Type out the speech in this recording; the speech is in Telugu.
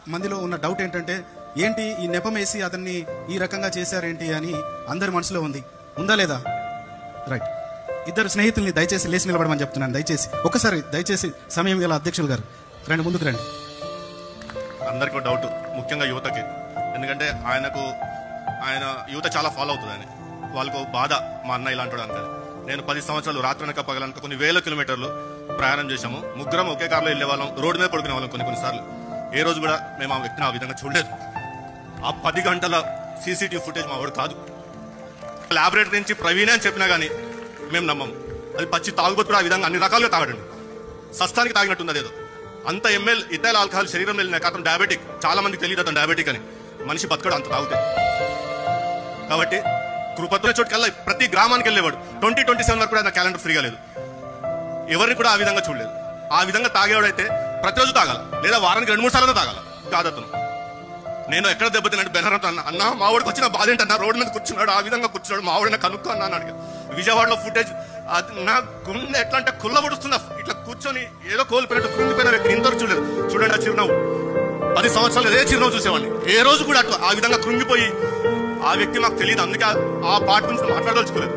మందిలో ఉన్న డౌట్ ఏంటంటే ఏంటి ఈ నెపం వేసి అతన్ని ఈ రకంగా చేశారేంటి అని అందరి మనసులో ఉందా లేదా? రైట్, ఇద్దరు స్నేహితుల్ని దయచేసి లేచి నిలబడమని చెప్తున్నాను. దయచేసి సమయం గల అధ్యక్షులు గారు రండి, ముందుకు రండి. అందరికీ డౌట్, ముఖ్యంగా యువతకి. ఎందుకంటే ఆయన యువత చాలా ఫాలో అవుతుంది అని వాళ్ళకు బాధ. మా అన్న ఇలాంటి అనుకని నేను 10 సంవత్సరాలు రాత్రనక పగలనక కొన్ని వేల కిలోమీటర్లు ప్రయాణం చేశాము. ముగ్గురం ఒకే కారులో వెళ్ళే వాళ్ళం, రోడ్డు మీద పడుకునే వాళ్ళం కొన్నిసార్లు. ఏ రోజు కూడా మేము ఆ వ్యక్తిని ఆ విధంగా చూడలేదు. ఆ 10 గంటల సీసీటీవీ ఫుటేజ్ మా వాడు కాదు. ల్యాబొరేటరీ నుంచి ప్రవీణే అని చెప్పినా కానీ మేము నమ్మము. అది పచ్చి తాగుబోతు కూడా ఆ విధంగా అన్ని రకాలుగా తాగడండి. సస్తానికి తాగినట్టుంది అదేదో. అంత ఎంఎల్ ఇథైల్ ఆల్కహాల్ శరీరం వెళ్ళిన అతను డయాబెటిక్. చాలా మందికి తెలియదు అతను డయాబెటిక్ అని. మనిషి బతకడు అంత తాగుతాయి. కాబట్టి కృపత్తున్న చోటుకెళ్ళా ప్రతి గ్రామానికి వెళ్ళేవాడు. 2027 వరకు కూడా ఆయన క్యాలెండర్ ఫ్రీగా లేదు. ఎవరిని కూడా ఆ విధంగా చూడలేదు. ఆ విధంగా తాగేవాడైతే ప్రతిరోజు తాగాల, లేదా వారానికి 2-3 సార్లు తాగాల. కాదతను. నేను ఎక్కడ దెబ్బతిన్నట్టు బెనరంతో అన్న మావాడికి వచ్చిన బాధ ఏంటన్నా, రోడ్డు మీద కూర్చున్నాడు, ఆ విధంగా కూర్చున్నాడు, మావాడిని కనుక్కో అన్నా అడిగా. విజయవాడలో ఫుటేజ్ అది నా గుండె ఎట్లా అంటే కుల్లబడుతున్నా. ఇట్లా కూర్చొని ఏదో కోల్పోయినట్టు కృంగిపోయిన వ్యక్తి ఇంతవరకు చూడలేదు. చూడండి ఆ చిరునవ్వు. 10 సంవత్సరాలు అదే చిరునవ్వు చూసేవాడిని. ఏ రోజు కూడా అట్లా ఆ విధంగా కృంగిపోయి ఆ వ్యక్తి మాకు తెలియదు. అందుకే ఆ పాట గురించి మాట్లాడదలుచుకోలేదు.